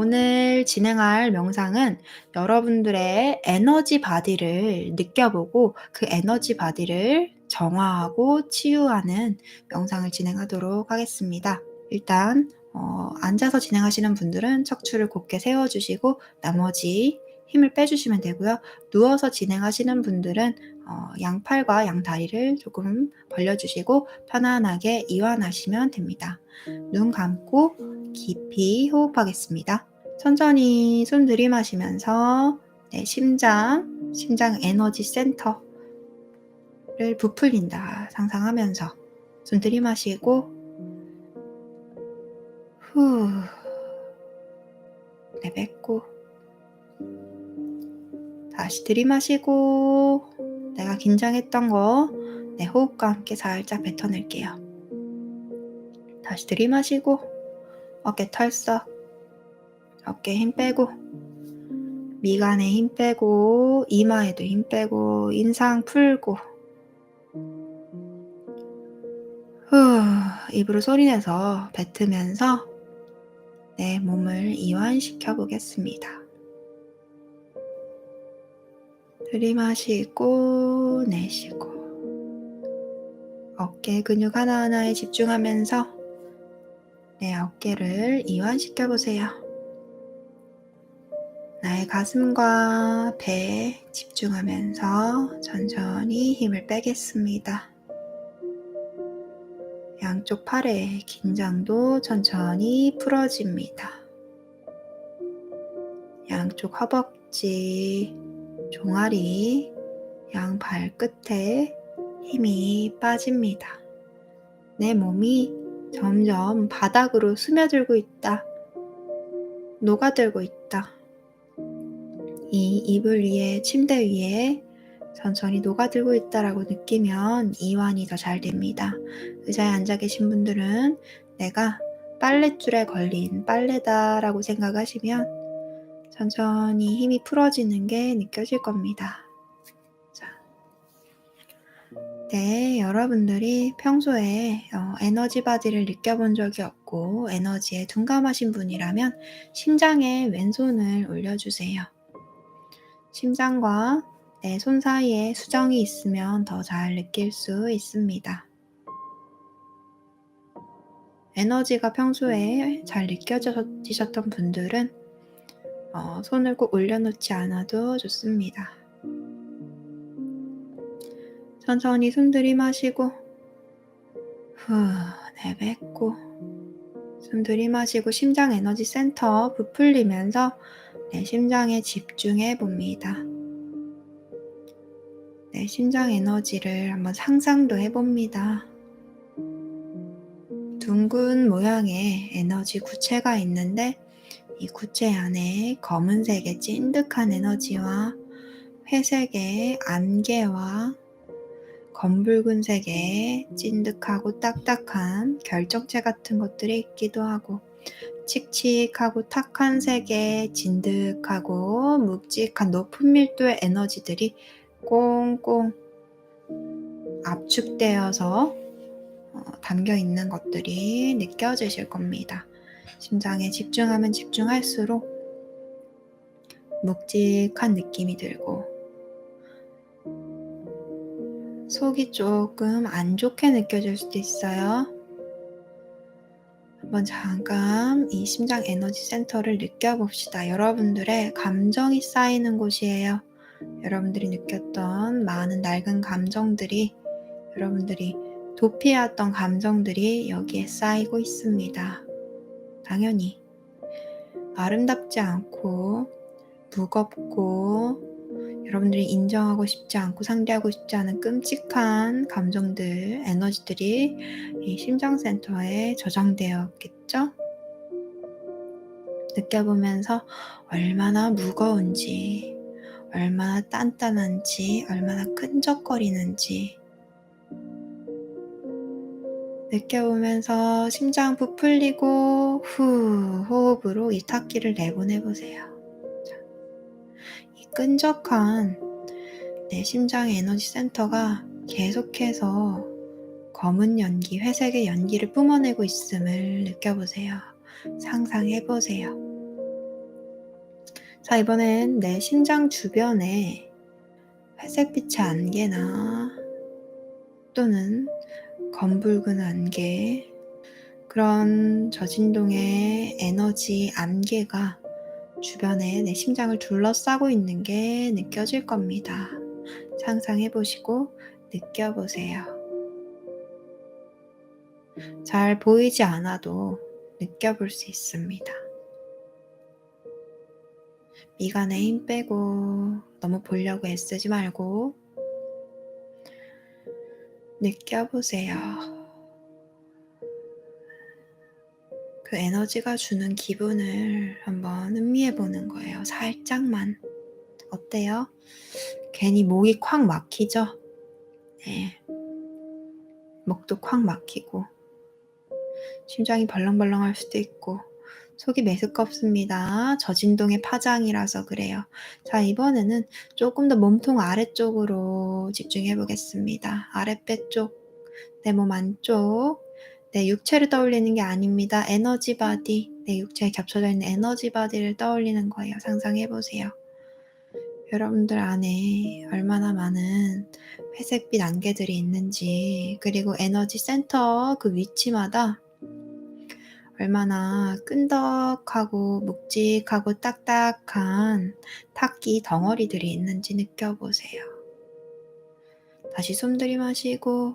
오늘 진행할 명상은 여러분들의 에너지 바디를 느껴보고 그 에너지 바디를 정화하고 치유하는 명상을 진행하도록 하겠습니다. 일단 앉아서 진행하시는 분들은 척추를 곧게 세워주시고 나머지 힘을 빼주시면 되고요. 누워서 진행하시는 분들은 양팔과 양다리를 조금 벌려주시고 편안하게 이완하시면 됩니다. 눈 감고 깊이 호흡하겠습니다. 천천히 숨 들이마시면서 심장 에너지 센터를 부풀린다 상상하면서 숨 들이마시고 후 내뱉고 다시 들이마시고 내가 긴장했던 거 내 호흡과 함께 살짝 뱉어낼게요. 다시 들이마시고 어깨 털썩, 어깨 힘 빼고 미간에 힘 빼고 이마에도 힘 빼고 인상 풀고 입으로 소리내서 뱉으면서 내 몸을 이완시켜 보겠습니다. 들이마시고 내쉬고 어깨 근육 하나하나에 집중하면서 내 어깨를 이완시켜 보세요. 나의 가슴과 배에 집중하면서 천천히 힘을 빼겠습니다. 양쪽 팔의 긴장도 천천히 풀어집니다. 양쪽 허벅지, 종아리, 양 발끝에 힘이 빠집니다. 내 몸이 점점 바닥으로 스며들고 있다. 녹아들고 있다. 이 이불 위에, 침대 위에 천천히 녹아들고 있다라고 느끼면 이완이 더 잘 됩니다. 의자에 앉아 계신 분들은 내가 빨랫줄에 걸린 빨래다라고 생각하시면 천천히 힘이 풀어지는 게 느껴질 겁니다. 자, 여러분들이 평소에 에너지 바디를 느껴본 적이 없고 에너지에 둔감하신 분이라면 심장에 왼손을 올려주세요. 심장과 내 손 사이에 수정이 있으면 더 잘 느낄 수 있습니다. 에너지가 평소에 잘 느껴지셨던 분들은 손을 꼭 올려놓지 않아도 좋습니다. 천천히 숨 들이마시고 후 내뱉고 숨 들이마시고 심장 에너지 센터 부풀리면서 내 심장에 집중해 봅니다. 내 심장 에너지를 한번 상상도 해봅니다. 둥근 모양의 에너지 구체가 있는데 이 구체 안에 검은색의 찐득한 에너지와 회색의 안개와 검붉은색의 찐득하고 딱딱한 결정체 같은 것들이 있기도 하고 칙칙하고 탁한 색의 진득하고 묵직한 높은 밀도의 에너지들이 꽁꽁 압축되어서 담겨 있는 것들이 느껴지실 겁니다. 심장에 집중하면 집중할수록 묵직한 느낌이 들고 속이 조금 안 좋게 느껴질 수도 있어요. 한번 잠깐 이 심장 에너지 센터를 느껴봅시다. 여러분들의 감정이 쌓이는 곳이에요. 여러분들이 느꼈던 많은 낡은 감정들이, 여러분들이 도피해왔던 감정들이 여기에 쌓이고 있습니다. 당연히 아름답지 않고 무겁고 여러분들이 인정하고 싶지 않고 상대하고 싶지 않은 끔찍한 감정들, 에너지들이 이 심장센터에 저장되었겠죠? 느껴보면서 얼마나 무거운지, 얼마나 단단한지, 얼마나 끈적거리는지 느껴보면서 심장 부풀리고 후 호흡으로 이 탁기를 내보내보세요. 이 끈적한 내 심장의 에너지 센터가 계속해서 검은 연기, 회색의 연기를 뿜어내고 있음을 느껴보세요. 상상해보세요. 자, 이번엔 내 심장 주변에 회색빛의 안개나 또는 검붉은 안개, 그런 저진동의 에너지 안개가 주변에 내 심장을 둘러싸고 있는 게 느껴질 겁니다. 상상해 보시고 느껴보세요. 잘 보이지 않아도 느껴볼 수 있습니다. 미간에 힘 빼고 너무 보려고 애쓰지 말고 느껴보세요. 그 에너지가 주는 기분을 한번 음미해 보는 거예요. 살짝만. 어때요? 괜히 목이 콱 막히죠? 네. 목도 콱 막히고 심장이 벌렁벌렁할 수도 있고 속이 메스껍습니다. 저진동의 파장이라서 그래요. 자, 이번에는 조금 더 몸통 아래쪽으로 집중해 보겠습니다. 아랫배 쪽, 내 몸 안쪽, 내 육체를 떠올리는 게 아닙니다. 에너지 바디, 내 육체에 겹쳐져 있는 에너지 바디를 떠올리는 거예요. 상상해 보세요. 여러분들 안에 얼마나 많은 회색빛 안개들이 있는지, 그리고 에너지 센터 그 위치마다 얼마나 끈덕하고 묵직하고 딱딱한 탁기 덩어리들이 있는지 느껴보세요. 다시 숨 들이마시고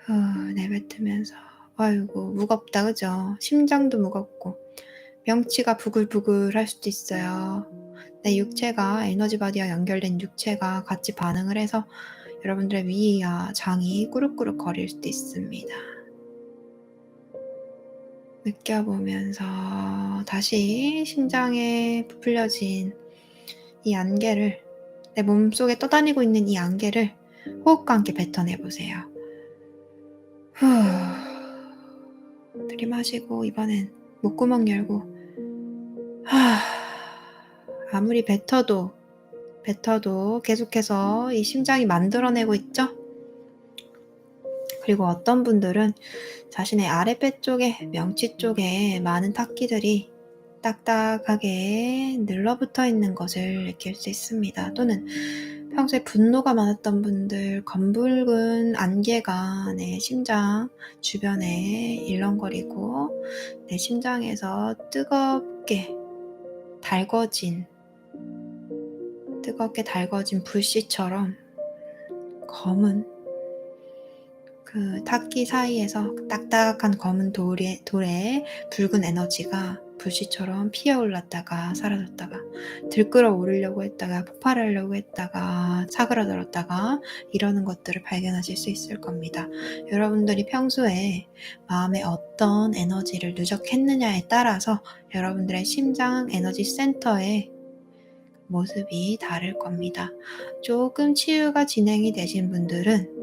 후 내뱉으면서, 아이고 무겁다 그죠? 심장도 무겁고 명치가 부글부글 할 수도 있어요. 내 육체가, 에너지 바디와 연결된 육체가 같이 반응을 해서 여러분들의 위와 장이 꾸룩꾸룩 거릴 수도 있습니다. 느껴보면서 다시 심장에 부풀려진 이 안개를, 내 몸속에 떠다니고 있는 이 안개를 호흡과 함께 뱉어내보세요. 후, 들이마시고 이번엔 목구멍 열고 하, 아무리 뱉어도 계속해서 이 심장이 만들어내고 있죠? 그리고 어떤 분들은 자신의 아랫배 쪽에, 명치 쪽에 많은 탁기들이 딱딱하게 늘러붙어 있는 것을 느낄 수 있습니다. 또는 평소에 분노가 많았던 분들, 검붉은 안개가 내 심장 주변에 일렁거리고 내 심장에서 뜨겁게 달궈진 불씨처럼 검은 그 탁기 사이에서 딱딱한 검은 돌에 붉은 에너지가 불씨처럼 피어올랐다가 사라졌다가 들끓어 오르려고 했다가 폭발하려고 했다가 사그라들었다가 이러는 것들을 발견하실 수 있을 겁니다. 여러분들이 평소에 마음에 어떤 에너지를 누적했느냐에 따라서 여러분들의 심장 에너지 센터의 모습이 다를 겁니다. 조금 치유가 진행이 되신 분들은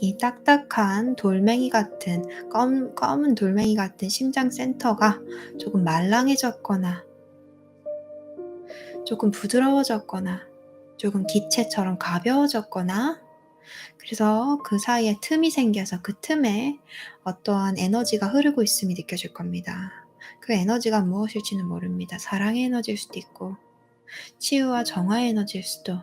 이 딱딱한 돌멩이 같은, 검은 돌멩이 같은 심장 센터가 조금 말랑해졌거나 조금 부드러워졌거나 조금 기체처럼 가벼워졌거나, 그래서 그 사이에 틈이 생겨서 그 틈에 어떠한 에너지가 흐르고 있음이 느껴질 겁니다. 그 에너지가 무엇일지는 모릅니다. 사랑의 에너지일 수도 있고 치유와 정화의 에너지일 수도,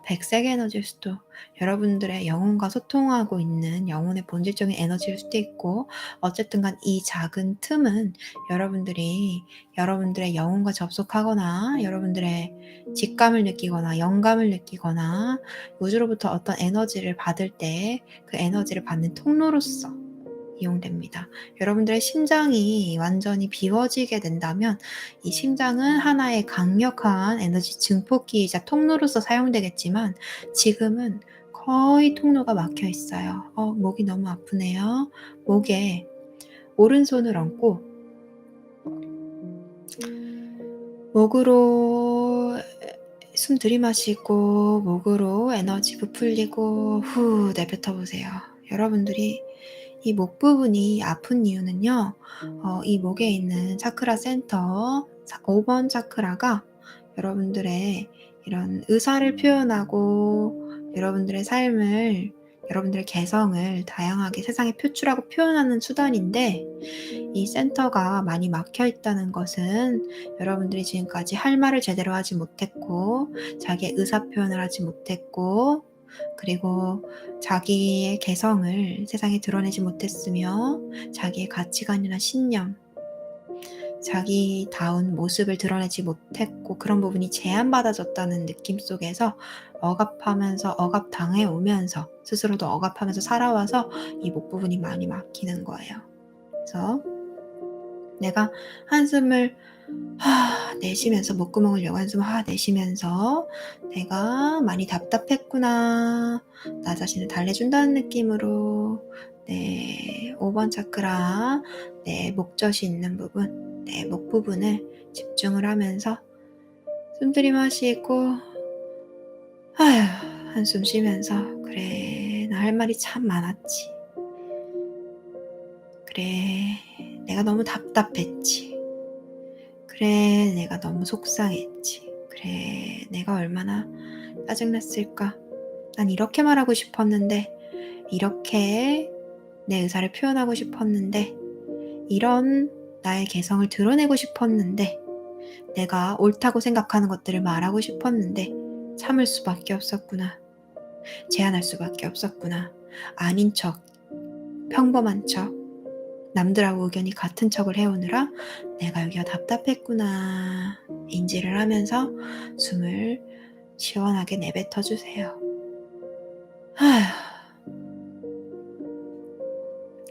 백색 에너지일 수도, 여러분들의 영혼과 소통하고 있는 영혼의 본질적인 에너지일 수도 있고, 어쨌든 간 이 작은 틈은 여러분들이 여러분들의 영혼과 접속하거나 여러분들의 직감을 느끼거나 영감을 느끼거나 우주로부터 어떤 에너지를 받을 때 그 에너지를 받는 통로로서 이용됩니다. 여러분들의 심장이 완전히 비워지게 된다면 이 심장은 하나의 강력한 에너지 증폭기이자 통로로서 사용되겠지만 지금은 거의 통로가 막혀 있어요. 목이 너무 아프네요. 목에 오른손을 얹고 목으로 숨 들이마시고 목으로 에너지 부풀리고 후 내뱉어 보세요. 여러분들이 이 목 부분이 아픈 이유는요, 이 목에 있는 차크라 센터 5번 차크라가 여러분들의 이런 의사를 표현하고 여러분들의 삶을 여러분들의 개성을 다양하게 세상에 표출하고 표현하는 수단인데, 이 센터가 많이 막혀 있다는 것은 여러분들이 지금까지 할 말을 제대로 하지 못했고, 자기의 의사 표현을 하지 못했고, 그리고 자기의 개성을 세상에 드러내지 못했으며, 자기의 가치관이나 신념, 자기다운 모습을 드러내지 못했고, 그런 부분이 제한받아졌다는 느낌 속에서 억압당해 오면서, 스스로도 억압하면서 살아와서 이 목 부분이 많이 막히는 거예요. 그래서 내가 한숨을 내쉬면서, 목구멍을 열고 한숨을 내쉬면서 '내가 많이 답답했구나.' 나 자신을 달래준다는 느낌으로 내 5번 차크라, 내 목젖이 있는 부분, 내 목 부분을 집중을 하면서 숨 들이마시고 한숨 쉬면서 '그래, 나 할 말이 참 많았지. 그래, 내가 너무 답답했지. 그래, 내가 너무 속상했지. 그래, 내가 얼마나 짜증났을까. 난 이렇게 말하고 싶었는데, 이렇게 내 의사를 표현하고 싶었는데, 이런 나의 개성을 드러내고 싶었는데, 내가 옳다고 생각하는 것들을 말하고 싶었는데 참을 수밖에 없었구나. 제한할 수밖에 없었구나. 아닌 척, 평범한 척, 남들하고 의견이 같은 척을 해오느라 내가 여기가 답답했구나 인지를 하면서 숨을 시원하게 내뱉어 주세요.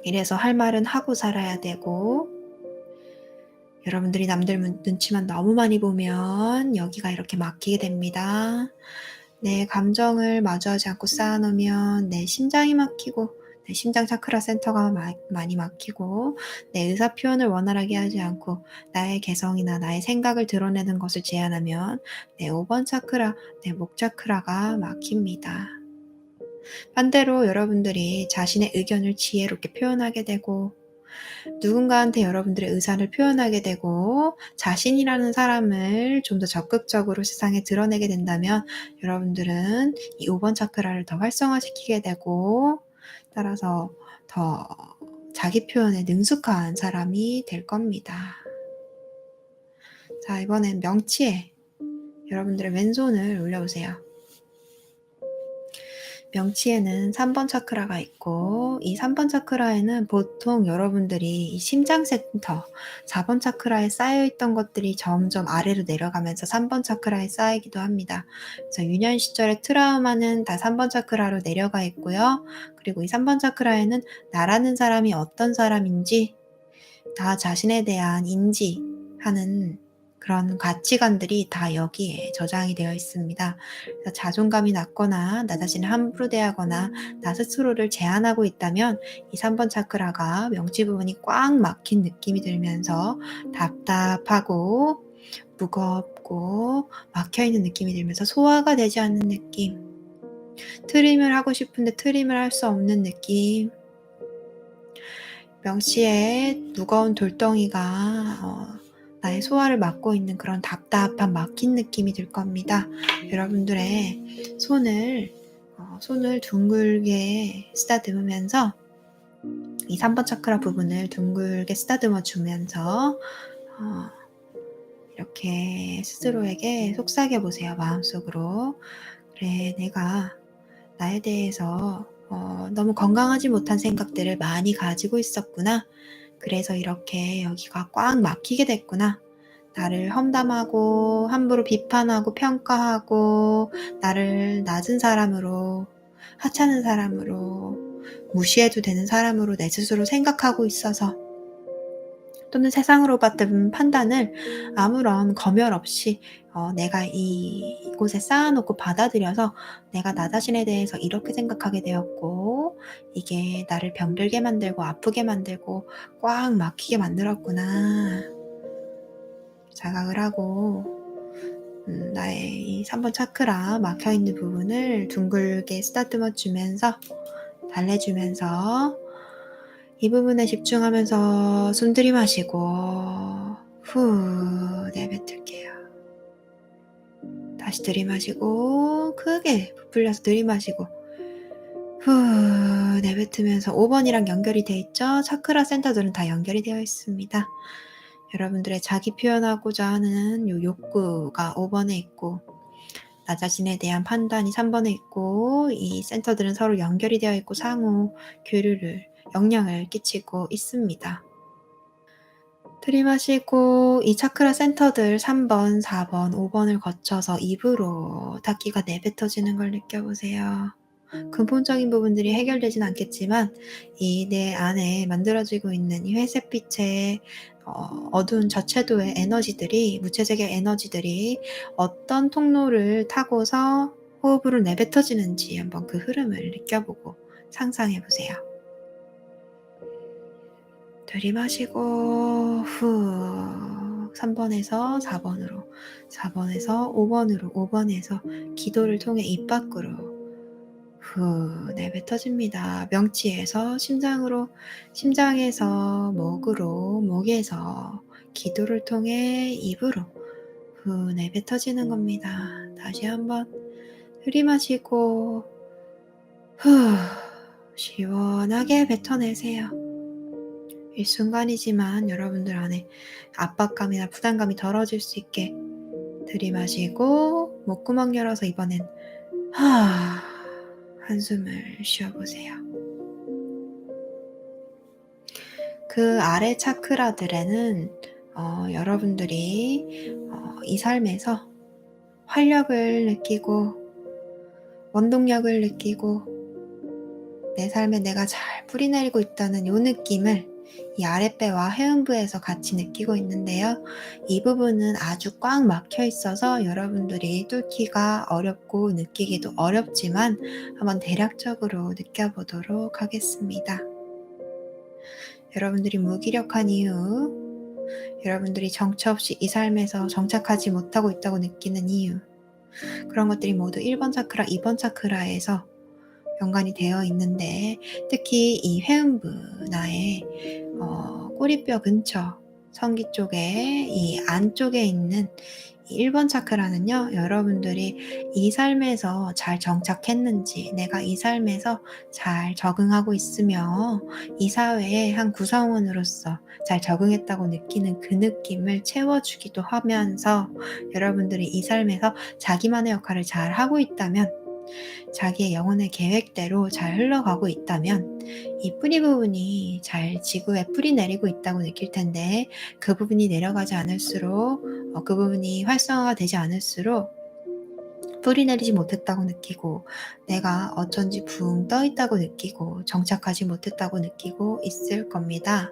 이래서 할 말은 하고 살아야 되고, 여러분들이 남들 눈치만 너무 많이 보면 여기가 이렇게 막히게 됩니다. 내 감정을 마주하지 않고 쌓아놓으면 내 심장이 막히고, 내 심장 차크라 센터가 많이 막히고, 내 의사 표현을 원활하게 하지 않고 나의 개성이나 나의 생각을 드러내는 것을 제한하면 내 5번 차크라, 내 목 차크라가 막힙니다. 반대로 여러분들이 자신의 의견을 지혜롭게 표현하게 되고, 누군가한테 여러분들의 의사를 표현하게 되고, 자신이라는 사람을 좀 더 적극적으로 세상에 드러내게 된다면 여러분들은 이 5번 차크라를 더 활성화시키게 되고, 따라서 더 자기 표현에 능숙한 사람이 될 겁니다. 자, 이번엔 명치에 여러분들의 왼손을 올려보세요. 명치에는 3번 차크라가 있고, 이 3번 차크라에는 보통 여러분들이 이 심장센터 4번 차크라에 쌓여있던 것들이 점점 아래로 내려가면서 3번 차크라에 쌓이기도 합니다. 그래서 유년 시절의 트라우마는 다 3번 차크라로 내려가 있고요. 그리고 이 3번 차크라에는 나라는 사람이 어떤 사람인지, 나 자신에 대한 인지하는 그런 가치관들이 다 여기에 저장이 되어 있습니다. 그래서 자존감이 낮거나 나 자신을 함부로 대하거나 나 스스로를 제한하고 있다면 이 3번 차크라가 명치 부분이 꽉 막힌 느낌이 들면서 답답하고 무겁고 막혀있는 느낌이 들면서 소화가 되지 않는 느낌, 트림을 하고 싶은데 트림을 할 수 없는 느낌, 명치에 무거운 돌덩이가 나의 소화를 막고 있는 그런 답답한 막힌 느낌이 들 겁니다. 여러분들의 손을 둥글게 쓰다듬으면서 이 3번 차크라 부분을 둥글게 쓰다듬어 주면서 이렇게 스스로에게 속삭여 보세요. 마음속으로. 그래, 내가 나에 대해서 너무 건강하지 못한 생각들을 많이 가지고 있었구나. 그래서 이렇게 여기가 꽉 막히게 됐구나. 나를 험담하고 함부로 비판하고 평가하고 나를 낮은 사람으로, 하찮은 사람으로, 무시해도 되는 사람으로 내 스스로 생각하고 있어서, 또는 세상으로 받은 판단을 아무런 검열 없이 내가 이곳에 쌓아놓고 받아들여서 내가 나 자신에 대해서 이렇게 생각하게 되었고, 이게 나를 병들게 만들고 아프게 만들고 꽉 막히게 만들었구나 자각을 하고, 나의 이 3번 차크라 막혀있는 부분을 둥글게 쓰다듬어 주면서 달래주면서 이 부분에 집중하면서 숨 들이마시고 후 내뱉을게요. 다시 들이마시고 크게 부풀려서 들이마시고 후 내뱉으면서 5 번이랑 연결이 돼 있죠. 차크라 센터들은 다 연결이 되어 있습니다. 여러분들의 자기 표현하고자 하는 요 욕구가 5 번에 있고 나 자신에 대한 판단이 3 번에 있고 이 센터들은 서로 연결이 되어 있고 상호 교류를 영향을 끼치고 있습니다. 들이마시고 이 차크라 센터들 3 번, 4 번, 5 번을 거쳐서 입으로 닫기가 내뱉어지는 걸 느껴보세요. 근본적인 부분들이 해결되진 않겠지만 이 내 안에 만들어지고 있는 이 회색빛의 어두운 저채도의 에너지들이 무채색의 에너지들이 어떤 통로를 타고서 호흡으로 내뱉어지는지 한번 그 흐름을 느껴보고 상상해 보세요. 들이마시고 후 3 번에서 4 번으로 4 번에서 5 번으로 5 번에서 기도를 통해 입 밖으로 후 내뱉어집니다. 명치에서 심장으로 심장에서 목으로 목에서 기도를 통해 입으로 후 내뱉어지는 겁니다. 다시 한번 들이마시고 후 시원하게 뱉어내세요. 일순간이지만 여러분들 안에 압박감이나 부담감이 덜어질 수 있게 들이마시고 목구멍 열어서 이번엔 하 한숨을 쉬어보세요. 그 아래 차크라들에는 여러분들이 이 삶에서 활력을 느끼고 원동력을 느끼고 내 삶에 내가 잘 뿌리내리고 있다는 요 느낌을 이 아랫배와 해음부에서 같이 느끼고 있는데요. 이 부분은 아주 꽉 막혀 있어서 여러분들이 뚫기가 어렵고 느끼기도 어렵지만 한번 대략적으로 느껴보도록 하겠습니다. 여러분들이 무기력한 이유, 여러분들이 정처 없이 이 삶에서 정착하지 못하고 있다고 느끼는 이유, 그런 것들이 모두 1번 차크라, 2번 차크라에서 연관이 되어 있는데 특히 이 회음부, 나의 꼬리뼈 근처, 성기 쪽에 이 안쪽에 있는 이 1번 차크라는요. 여러분들이 이 삶에서 잘 정착했는지, 내가 이 삶에서 잘 적응하고 있으며 이 사회의 한 구성원으로서 잘 적응했다고 느끼는 그 느낌을 채워주기도 하면서 여러분들이 이 삶에서 자기만의 역할을 잘하고 있다면 자기의 영혼의 계획대로 잘 흘러가고 있다면 이 뿌리 부분이 잘 지구에 뿌리 내리고 있다고 느낄 텐데 그 부분이 내려가지 않을수록 그 부분이 활성화가 되지 않을수록 뿌리 내리지 못했다고 느끼고 내가 어쩐지 붕 떠 있다고 느끼고 정착하지 못했다고 느끼고 있을 겁니다.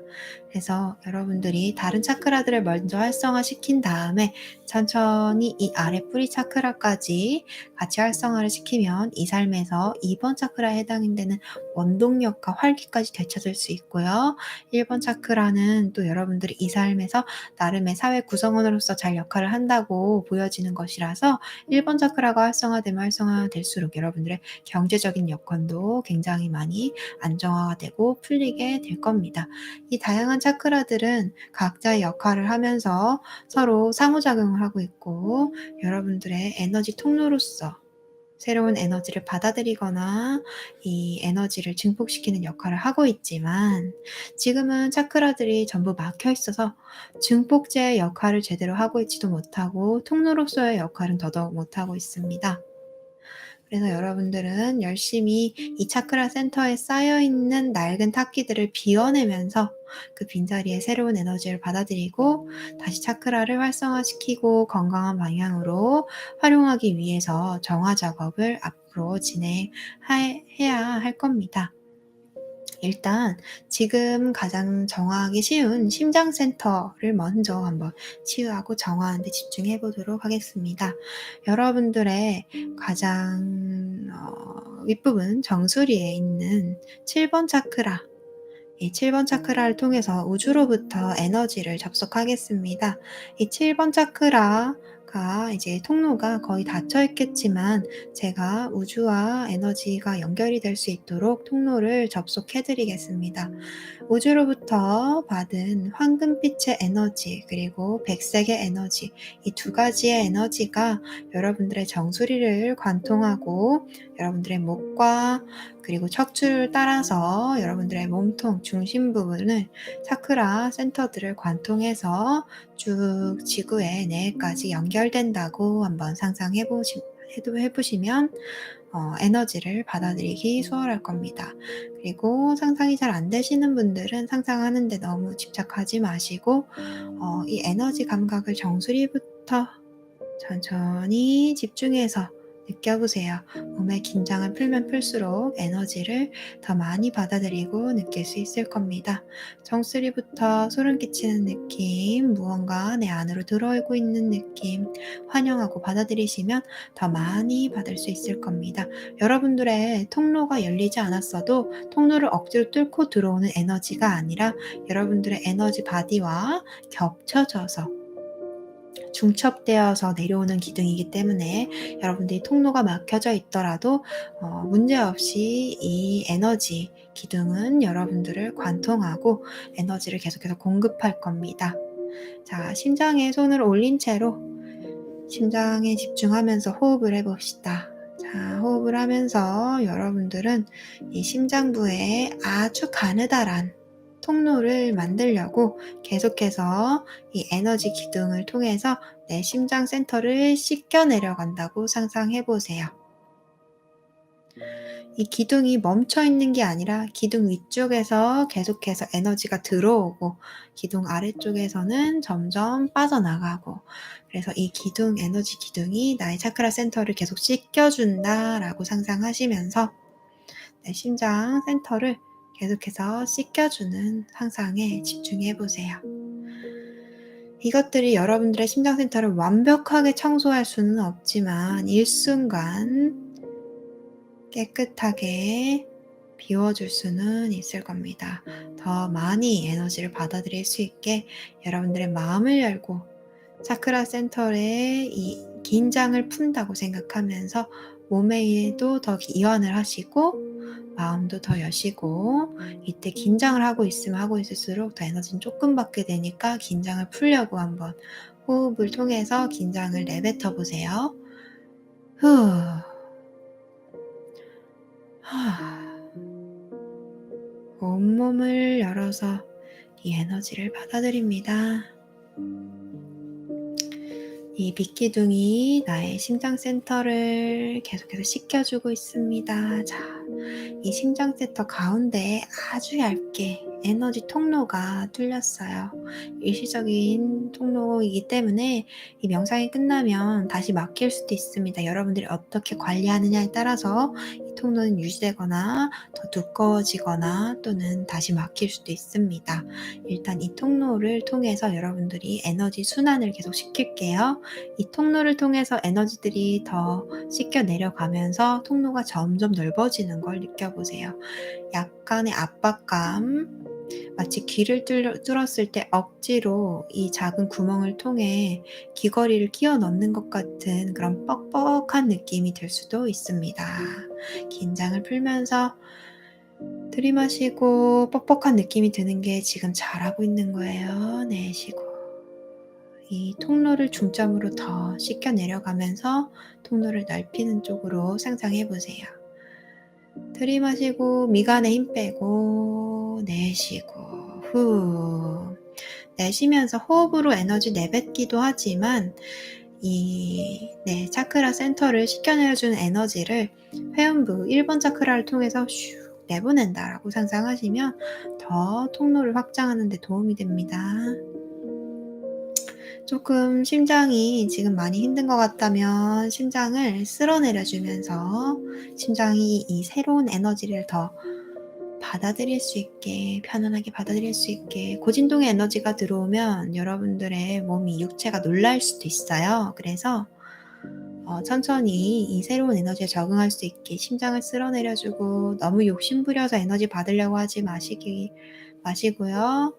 그래서 여러분들이 다른 차크라들을 먼저 활성화시킨 다음에 천천히 이 아래 뿌리 차크라까지 같이 활성화를 시키면 이 삶에서 2번 차크라에 해당되는 원동력과 활기까지 되찾을 수 있고요. 1번 차크라는 또 여러분들이 이 삶에서 나름의 사회 구성원으로서 잘 역할을 한다고 보여지는 것이라서 1번 차크라가 활성화되면 활성화될수록 여러분들의 경제적인 여건도 굉장히 많이 안정화가 되고 풀리게 될 겁니다. 이 다양한 차크라들은 각자의 역할을 하면서 서로 상호작용을 하고 있고 여러분들의 에너지 통로로서 새로운 에너지를 받아들이거나 이 에너지를 증폭시키는 역할을 하고 있지만 지금은 차크라들이 전부 막혀 있어서 증폭제의 역할을 제대로 하고 있지도 못하고 통로로서의 역할은 더더욱 못하고 있습니다. 그래서 여러분들은 열심히 이 차크라 센터에 쌓여 있는 낡은 타키들을 비워내면서 그 빈자리에 새로운 에너지를 받아들이고 다시 차크라를 활성화시키고 건강한 방향으로 활용하기 위해서 정화 작업을 앞으로 해야 할 겁니다. 일단 지금 가장 정화하기 쉬운 심장 센터를 먼저 한번 치유하고 정화하는 데 집중해 보도록 하겠습니다. 여러분들의 가장 윗부분 정수리에 있는 7번 차크라, 이 7번 차크라를 통해서 우주로부터 에너지를 접속하겠습니다. 이 7번 차크라가 이제 통로가 거의 닫혀 있겠지만 제가 우주와 에너지가 연결이 될 수 있도록 통로를 접속해 드리겠습니다. 우주로부터 받은 황금빛의 에너지 그리고 백색의 에너지 이 두 가지의 에너지가 여러분들의 정수리를 관통하고 여러분들의 목과 그리고 척추를 따라서 여러분들의 몸통 중심 부분을 차크라 센터들을 관통해서 쭉 지구의 뇌까지 연결된다고 한번 해보시면 에너지를 받아들이기 수월할 겁니다. 그리고 상상이 잘 안 되시는 분들은 상상하는데 너무 집착하지 마시고 이 에너지 감각을 정수리부터 천천히 집중해서 느껴보세요. 몸의 긴장을 풀면 풀수록 에너지를 더 많이 받아들이고 느낄 수 있을 겁니다. 정수리부터 소름 끼치는 느낌, 무언가 내 안으로 들어오고 있는 느낌, 환영하고 받아들이시면 더 많이 받을 수 있을 겁니다. 여러분들의 통로가 열리지 않았어도 통로를 억지로 뚫고 들어오는 에너지가 아니라 여러분들의 에너지 바디와 겹쳐져서 중첩되어서 내려오는 기둥이기 때문에 여러분들이 통로가 막혀져 있더라도 문제없이 이 에너지 기둥은 여러분들을 관통하고 에너지를 계속해서 공급할 겁니다. 자, 심장에 손을 올린 채로 심장에 집중하면서 호흡을 해봅시다. 자, 호흡을 하면서 여러분들은 이 심장부에 아주 가느다란 통로를 만들려고 계속해서 이 에너지 기둥을 통해서 내 심장 센터를 씻겨 내려간다고 상상해 보세요. 이 기둥이 멈춰 있는 게 아니라 기둥 위쪽에서 계속해서 에너지가 들어오고 기둥 아래쪽에서는 점점 빠져나가고, 그래서 이 기둥, 에너지 기둥이 나의 차크라 센터를 계속 씻겨준다라고 상상하시면서 내 심장 센터를 계속해서 씻겨주는 상상에 집중해 보세요. 이것들이 여러분들의 심장 센터를 완벽하게 청소할 수는 없지만 일순간 깨끗하게 비워줄 수는 있을 겁니다. 더 많이 에너지를 받아들일 수 있게 여러분들의 마음을 열고 차크라 센터에 이 긴장을 푼다고 생각하면서 몸에도 더 이완을 하시고 마음도 더 여시고, 이때 긴장을 하고 있으면 하고 있을수록 더 에너지는 조금 받게 되니까 긴장을 풀려고 한번 호흡을 통해서 긴장을 내뱉어 보세요. 후. 온몸을 열어서 이 에너지를 받아들입니다. 이 빛기둥이 나의 심장 센터를 계속해서 씻겨주고 있습니다. 자, 이 심장 센터 가운데에 아주 얇게 에너지 통로가 뚫렸어요. 일시적인 통로이기 때문에 이 명상이 끝나면 다시 막힐 수도 있습니다. 여러분들이 어떻게 관리하느냐에 따라서 이 통로는 유지되거나 더 두꺼워지거나 또는 다시 막힐 수도 있습니다. 일단 이 통로를 통해서 여러분들이 에너지 순환을 계속 시킬게요. 이 통로를 통해서 에너지들이 더 씻겨 내려가면서 통로가 점점 넓어지는 걸 느껴보세요. 약간의 압박감, 마치 귀를 뚫었을 때 억지로 이 작은 구멍을 통해 귀걸이를 끼워 넣는 것 같은 그런 뻑뻑한 느낌이 들 수도 있습니다. 긴장을 풀면서 들이마시고 뻑뻑한 느낌이 드는 게 지금 잘하고 있는 거예요. 내쉬고 이 통로를 중점으로 더 씻겨 내려가면서 통로를 넓히는 쪽으로 상상해 보세요. 들이마시고 미간에 힘 빼고 내쉬고 후. 내쉬면서 호흡으로 에너지 내뱉기도 하지만 내 차크라 센터를 씻겨내주는 에너지를 회음부 1번 차크라를 통해서 슉 내보낸다라고 상상하시면 더 통로를 확장하는 데 도움이 됩니다. 조금 심장이 지금 많이 힘든 것 같다면 심장을 쓸어내려주면서 심장이 이 새로운 에너지를 더 받아들일 수 있게, 편안하게 받아들일 수 있게, 고진동의 에너지가 들어오면 여러분들의 몸이, 육체가 놀랄 수도 있어요. 그래서 천천히 이 새로운 에너지에 적응할 수 있게 심장을 쓸어내려주고, 너무 욕심부려서 에너지 받으려고 하지 마시고요.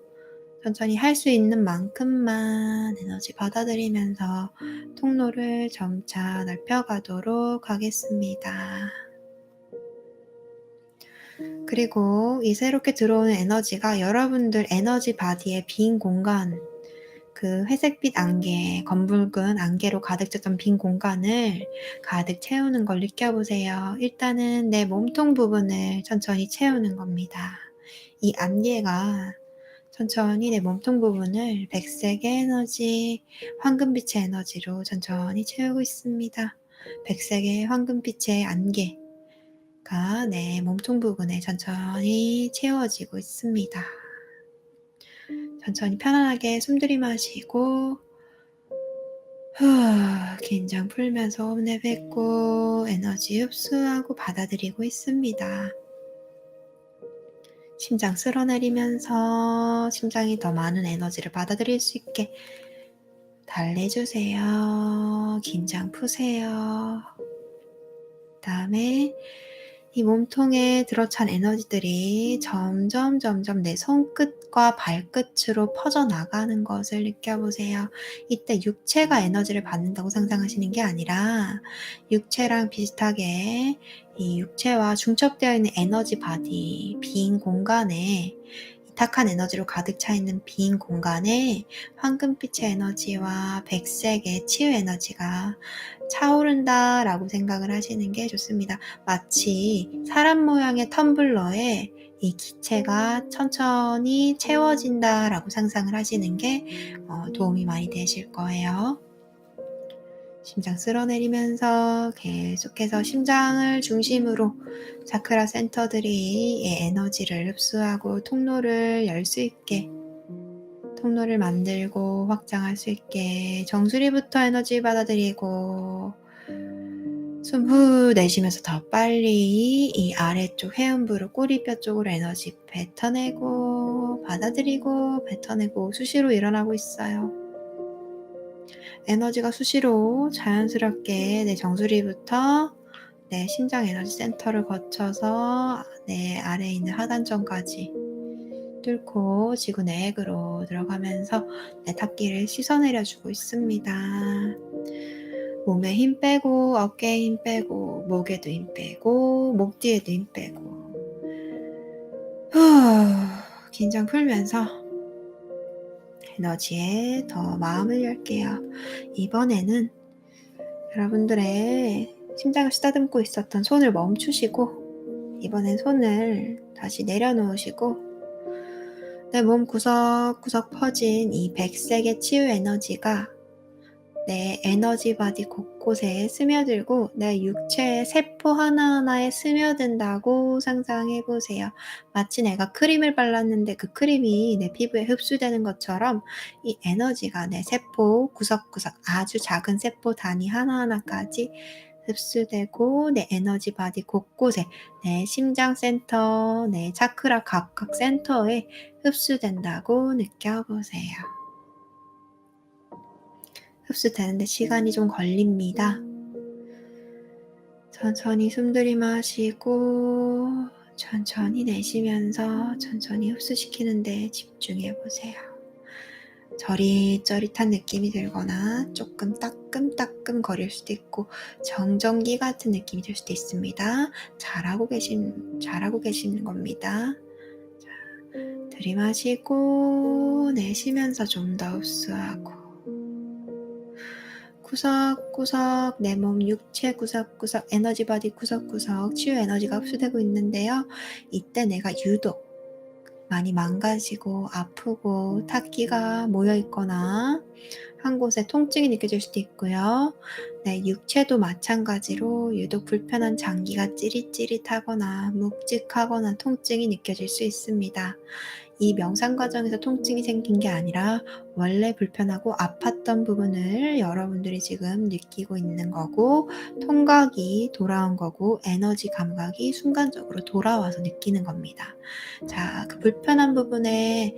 천천히 할 수 있는 만큼만 에너지 받아들이면서 통로를 점차 넓혀가도록 하겠습니다. 그리고 이 새롭게 들어오는 에너지가 여러분들 에너지 바디의 빈 공간, 그 회색빛 안개, 검붉은 안개로 가득 찼던 빈 공간을 가득 채우는 걸 느껴보세요. 일단은 내 몸통 부분을 천천히 채우는 겁니다. 이 안개가 천천히 내 몸통 부분을 백색의 에너지, 황금빛의 에너지로 천천히 채우고 있습니다. 백색의 황금빛의 안개가 내 몸통 부분에 천천히 채워지고 있습니다. 천천히 편안하게 숨 들이마시고 후, 긴장 풀면서 호흡 내뱉고 에너지 흡수하고 받아들이고 있습니다. 심장 쓸어내리면서 심장이 더 많은 에너지를 받아들일 수 있게 달래주세요. 긴장 푸세요. 그다음에 이 몸통에 들어찬 에너지들이 점점 내 손끝과 발끝으로 퍼져나가는 것을 느껴보세요. 이때 육체가 에너지를 받는다고 상상하시는 게 아니라 육체랑 비슷하게 이 육체와 중첩되어 있는 에너지 바디, 빈 공간에 탁한 에너지로 가득 차 있는 빈 공간에 황금빛의 에너지와 백색의 치유 에너지가 차오른다 라고 생각을 하시는 게 좋습니다. 마치 사람 모양의 텀블러에 이 기체가 천천히 채워진다 라고 상상을 하시는 게 도움이 많이 되실 거예요. 심장 쓸어내리면서 계속해서 심장을 중심으로 차크라 센터들이 에너지를 흡수하고 통로를 열 수 있게, 통로를 만들고 확장할 수 있게 정수리부터 에너지 받아들이고 숨 후 내쉬면서 더 빨리 이 아래쪽 회음부로 꼬리뼈 쪽으로 에너지 뱉어내고 받아들이고 뱉어내고 수시로 일어나고 있어요. 에너지가 수시로 자연스럽게 내 정수리부터 내 심장 에너지 센터를 거쳐서 내 아래에 있는 하단점까지 뚫고 지구 내액으로 들어가면서 내 탑기를 씻어내려주고 있습니다. 몸에 힘 빼고 어깨에 힘 빼고 목에도 힘 빼고 목 뒤에도 힘 빼고 후, 긴장 풀면서 에너지에 더 마음을 열게요. 이번에는 여러분들의 심장을 쓰다듬고 있었던 손을 멈추시고 이번엔 손을 다시 내려놓으시고 내 몸 구석구석 퍼진 이 백색의 치유 에너지가 내 에너지 바디 곳곳에 스며들고 내 육체의 세포 하나하나에 스며든다고 상상해 보세요. 마치 내가 크림을 발랐는데 그 크림이 내 피부에 흡수되는 것처럼 이 에너지가 내 세포 구석구석 아주 작은 세포 단위 하나하나까지 흡수되고 내 에너지 바디 곳곳에 내 심장 센터, 내 차크라 각각 센터에 흡수된다고 느껴보세요. 흡수되는데 시간이 좀 걸립니다. 천천히 숨 들이마시고 천천히 내쉬면서 천천히 흡수시키는 데 집중해 보세요. 저릿저릿한 느낌이 들거나 조금 따끔따끔 거릴 수도 있고 정전기 같은 느낌이 들 수도 있습니다. 잘하고 계시는 겁니다. 자, 들이마시고 내쉬면서 좀 더 흡수하고 구석구석 내 몸 육체 구석구석 에너지 바디 구석구석 치유 에너지가 흡수되고 있는데요. 이때 내가 유독 많이 망가지고 아프고 탁기가 모여있거나 한 곳에 통증이 느껴질 수도 있고요. 내 육체도 마찬가지로 유독 불편한 장기가 찌릿찌릿하거나 묵직하거나 통증이 느껴질 수 있습니다. 이 명상 과정에서 통증이 생긴 게 아니라 원래 불편하고 아팠던 부분을 여러분들이 지금 느끼고 있는 거고 통각이 돌아온 거고 에너지 감각이 순간적으로 돌아와서 느끼는 겁니다. 자, 그 불편한 부분에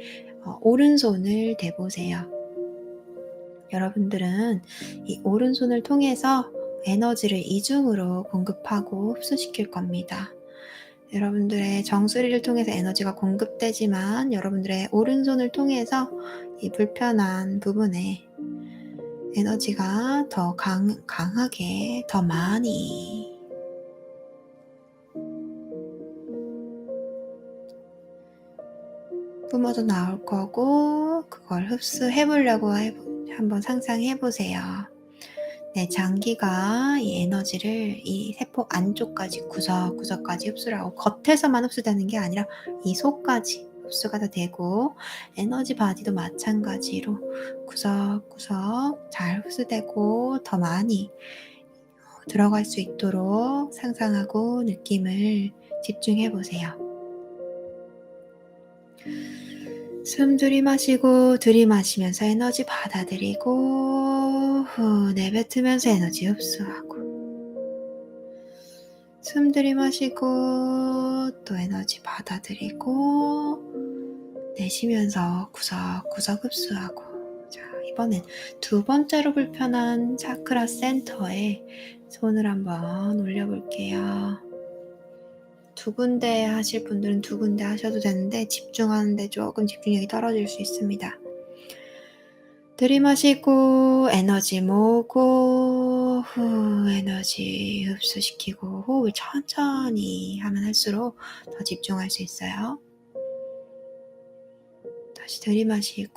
오른손을 대보세요. 여러분들은 이 오른손을 통해서 에너지를 이중으로 공급하고 흡수시킬 겁니다. 여러분들의 정수리를 통해서 에너지가 공급되지만 여러분들의 오른손을 통해서 이 불편한 부분에 에너지가 더 강하게 더 많이 뿜어져 나올 거고 그걸 흡수해 보려고 한번 상상해 보세요. 내 장기가 이 에너지를 이 세포 안쪽까지 구석구석까지 흡수를 하고 겉에서만 흡수되는 게 아니라 이 속까지 흡수가 다 되고 에너지 바디도 마찬가지로 구석구석 잘 흡수되고 더 많이 들어갈 수 있도록 상상하고 느낌을 집중해 보세요. 숨 들이마시고 들이마시면서 에너지 받아들이고 후 내뱉으면서 에너지 흡수하고 숨 들이마시고 또 에너지 받아들이고 내쉬면서 구석구석 흡수하고 자 이번엔 두 번째로 불편한 차크라 센터에 손을 한번 올려볼게요. 두 군데 하실 분들은 두 군데 하셔도 되는데 집중하는데 조금 집중력이 떨어질 수 있습니다. 들이마시고 에너지 모으고 후 에너지 흡수시키고 호흡을 천천히 하면 할수록 더 집중할 수 있어요. 다시 들이마시고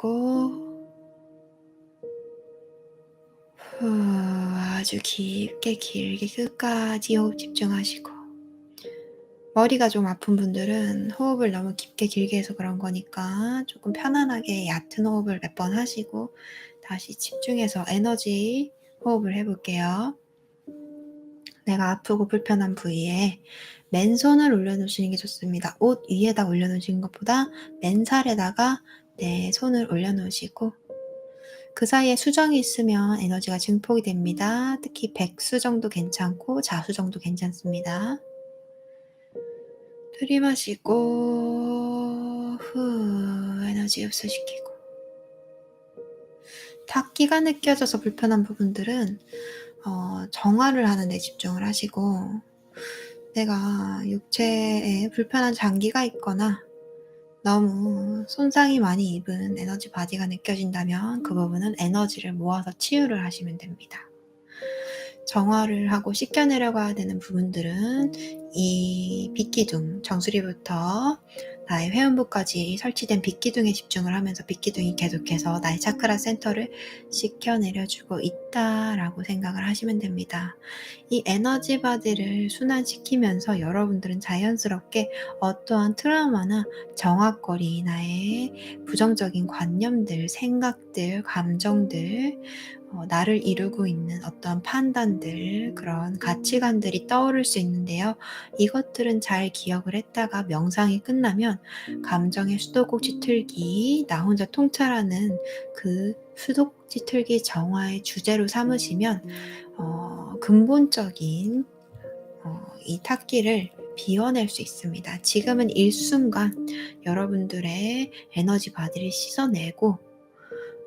후 아주 깊게 길게 끝까지 호흡 집중하시고 머리가 좀 아픈 분들은 호흡을 너무 깊게 길게 해서 그런 거니까 조금 편안하게 얕은 호흡을 몇 번 하시고 다시 집중해서 에너지 호흡을 해볼게요. 내가 아프고 불편한 부위에 맨손을 올려놓으시는 게 좋습니다. 옷 위에다 올려놓으시는 것보다 맨살에다가 내 손을 올려놓으시고 그 사이에 수정이 있으면 에너지가 증폭이 됩니다. 특히 백수 정도 괜찮고 자수 정도 괜찮습니다. 들이마시고 후 에너지 흡수시키고 탁기가 느껴져서 불편한 부분들은 정화를 하는 데 집중을 하시고 내가 육체에 불편한 장기가 있거나 너무 손상이 많이 입은 에너지 바디가 느껴진다면 그 부분은 에너지를 모아서 치유를 하시면 됩니다. 정화를 하고 씻겨내려가야 되는 부분들은 이 빗기둥, 정수리부터 나의 회음부까지 설치된 빗기둥에 집중을 하면서 빗기둥이 계속해서 나의 차크라 센터를 씻겨내려주고 있다라고 생각을 하시면 됩니다. 이 에너지 바디를 순환시키면서 여러분들은 자연스럽게 어떠한 트라우마나 정악거리, 나의 부정적인 관념들, 생각들, 감정들, 나를 이루고 있는 어떤 판단들, 그런 가치관들이 떠오를 수 있는데요. 이것들은 잘 기억을 했다가 명상이 끝나면 감정의 수도꼭지 틀기, 나 혼자 통찰하는 그 수도꼭지 틀기 정화의 주제로 삼으시면 근본적인 이 탁기를 비워낼 수 있습니다. 지금은 일순간 여러분들의 에너지 바디를 씻어내고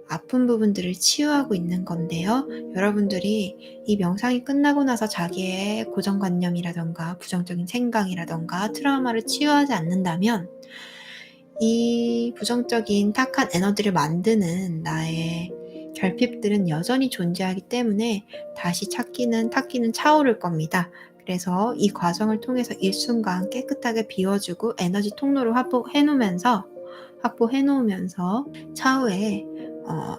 아픈 부분들을 치유하고 있는 건데요. 여러분들이 이 명상이 끝나고 나서 자기의 고정관념이라던가 부정적인 생각이라던가 트라우마를 치유하지 않는다면 이 부정적인 탁한 에너지를 만드는 나의 결핍들은 여전히 존재하기 때문에 다시 탁기는 차오를 겁니다. 그래서 이 과정을 통해서 일순간 깨끗하게 비워주고 에너지 통로를 확보해 놓으면서 차후에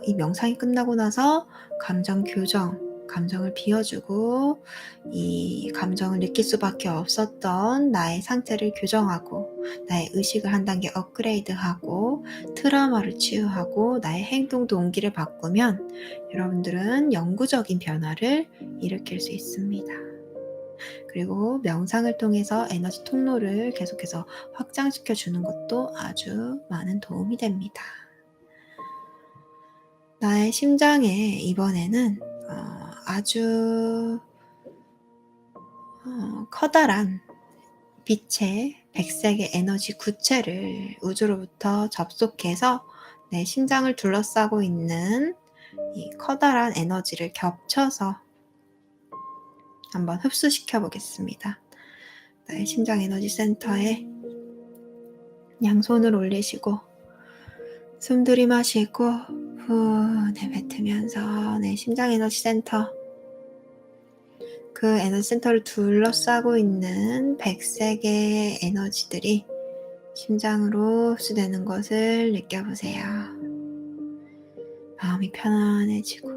이 명상이 끝나고 나서 감정 교정, 감정을 비워주고 이 감정을 느낄 수밖에 없었던 나의 상태를 교정하고 나의 의식을 한 단계 업그레이드하고 트라우마를 치유하고 나의 행동 동기를 바꾸면 여러분들은 영구적인 변화를 일으킬 수 있습니다. 그리고 명상을 통해서 에너지 통로를 계속해서 확장시켜 주는 것도 아주 많은 도움이 됩니다. 나의 심장에 이번에는 아주 커다란 빛의 백색의 에너지 구체를 우주로부터 접속해서 내 심장을 둘러싸고 있는 이 커다란 에너지를 겹쳐서 한번 흡수시켜 보겠습니다. 나의 심장 에너지 센터에 양손을 올리시고 숨 들이마시고 후 내뱉으면서 내 심장 에너지 센터 그 에너지 센터를 둘러싸고 있는 백색의 에너지들이 심장으로 흡수되는 것을 느껴보세요. 마음이 편안해지고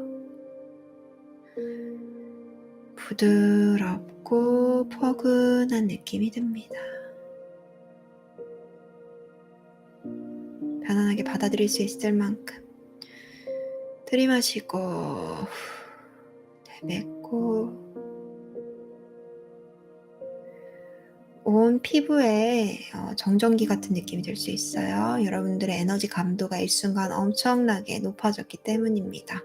부드럽고 포근한 느낌이 듭니다. 편안하게 받아들일 수 있을 만큼 들이마시고 내뱉고 온 피부에 정전기 같은 느낌이 들 수 있어요. 여러분들의 에너지 감도가 일순간 엄청나게 높아졌기 때문입니다.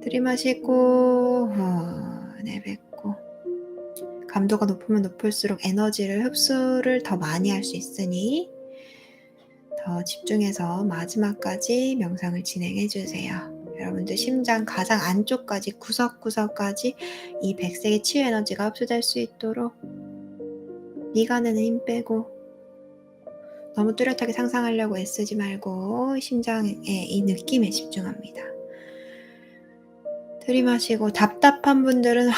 들이마시고 내뱉고 감도가 높으면 높을수록 에너지를 흡수를 더 많이 할 수 있으니 더 집중해서 마지막까지 명상을 진행해 주세요. 여러분들 심장 가장 안쪽까지 구석구석까지 이 백색의 치유 에너지가 흡수될 수 있도록 미간에는 힘 빼고 너무 뚜렷하게 상상하려고 애쓰지 말고 심장의 이 느낌에 집중합니다. 들이마시고 답답한 분들은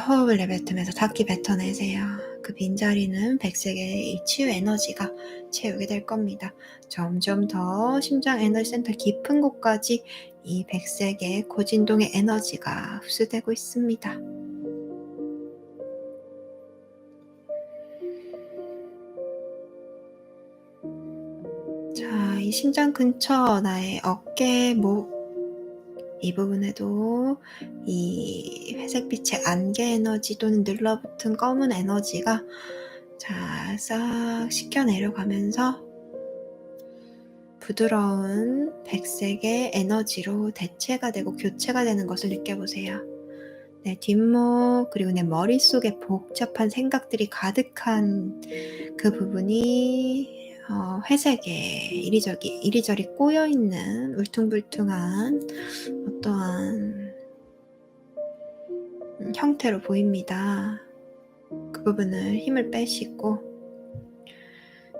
호흡을 내뱉으면서 닫기 뱉어내세요. 그 빈자리는 백색의 이 치유 에너지가 채우게 될 겁니다. 점점 더 심장 에너지 센터 깊은 곳까지 이 백색의 고진동의 에너지가 흡수되고 있습니다. 자, 이 심장 근처 나의 어깨, 목, 이 부분에도 이 회색빛의 안개 에너지 또는 눌러붙은 검은 에너지가 싹 씻겨 내려가면서 부드러운 백색의 에너지로 대체가 되고 교체가 되는 것을 느껴보세요. 내 뒷목 그리고 내 머릿속에 복잡한 생각들이 가득한 그 부분이 회색에 이리저리 꼬여있는 울퉁불퉁한 어떠한 형태로 보입니다. 그 부분을 힘을 빼시고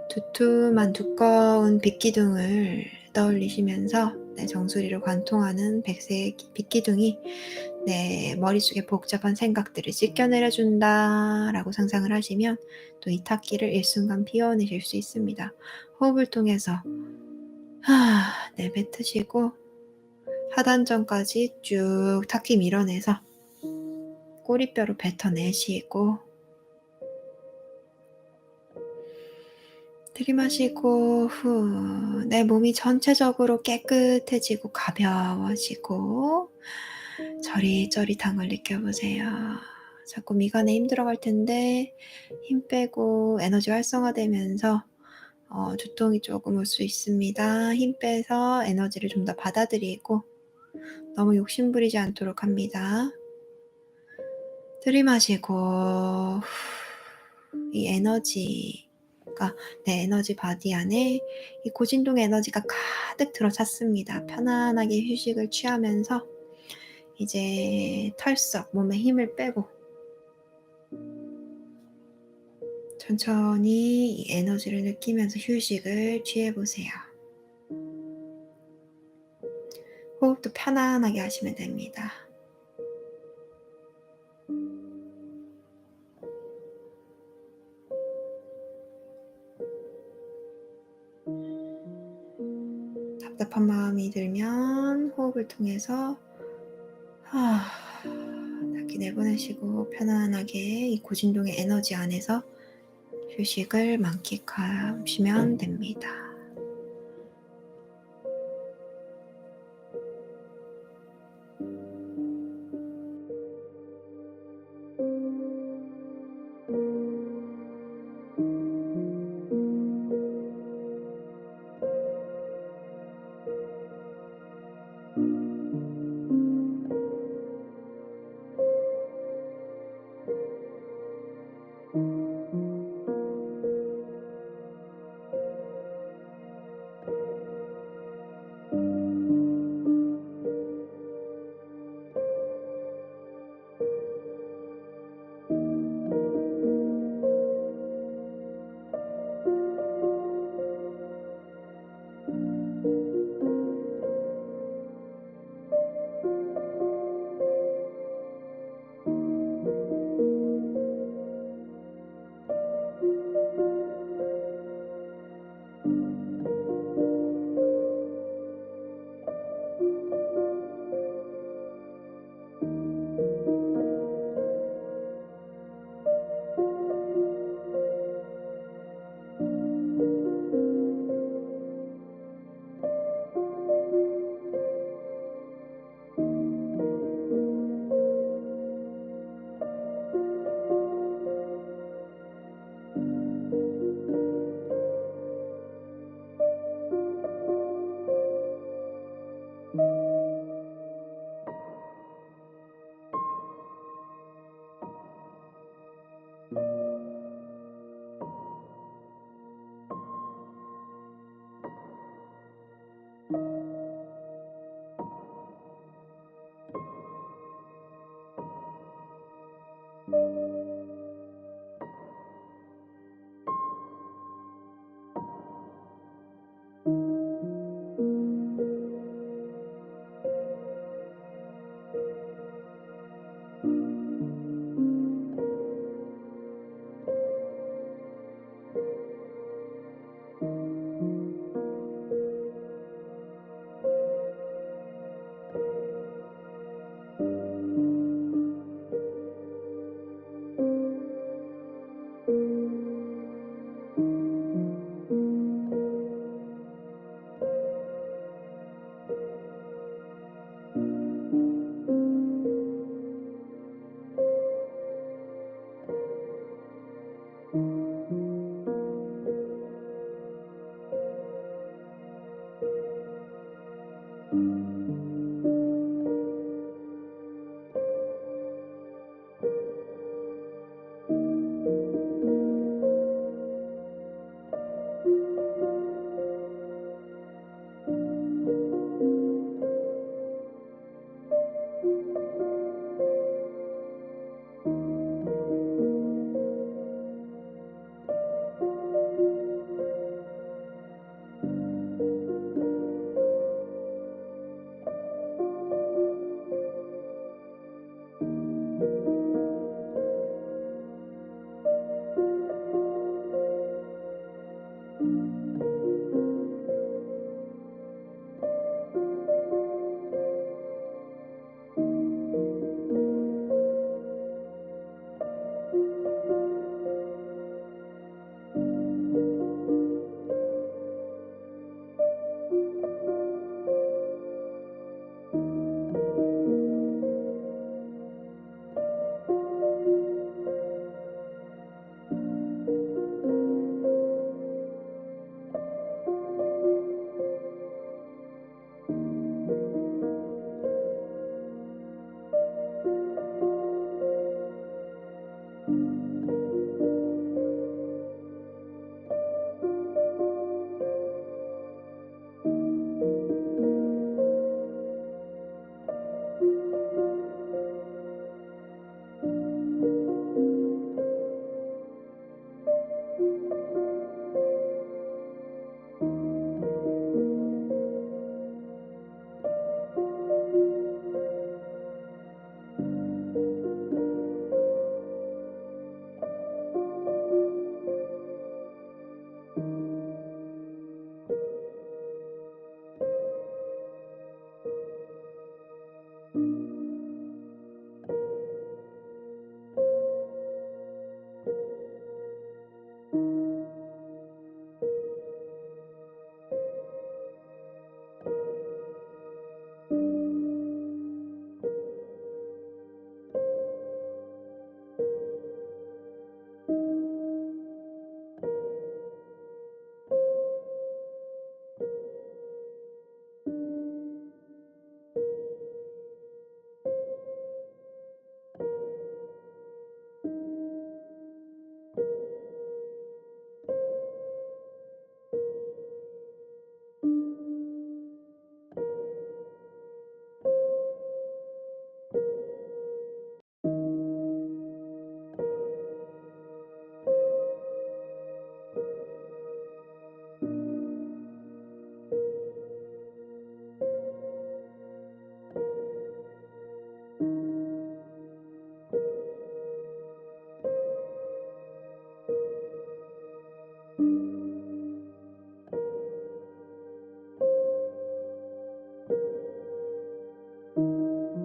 두툼한 두꺼운 빛기둥을 떠올리시면서 내 정수리를 관통하는 백색 빛기둥이 내 머릿속에 복잡한 생각들을 씻겨내려준다 라고 상상을 하시면 또 이 탁기를 일순간 피워내실 수 있습니다. 호흡을 통해서 내뱉으시고 하단전까지 쭉 탁기 밀어내서 꼬리뼈로 뱉어내시고 들이마시고 내 몸이 전체적으로 깨끗해지고 가벼워지고 저릿저릿한 걸 느껴보세요. 자꾸 미간에 힘 들어갈 텐데 힘 빼고 에너지 활성화되면서 두통이 조금 올 수 있습니다. 힘 빼서 에너지를 좀 더 받아들이고 너무 욕심부리지 않도록 합니다. 들이마시고 이 에너지가 내 에너지 바디 안에 이 고진동 에너지가 가득 들어찼습니다. 편안하게 휴식을 취하면서 이제 털썩 몸에 힘을 빼고 천천히 이 에너지를 느끼면서 휴식을 취해보세요. 호흡도 편안하게 하시면 됩니다. 답답한 마음이 들면 호흡을 통해서 닫기 내보내시고 편안하게 이 고진동의 에너지 안에서 휴식을 만끽하시면 됩니다.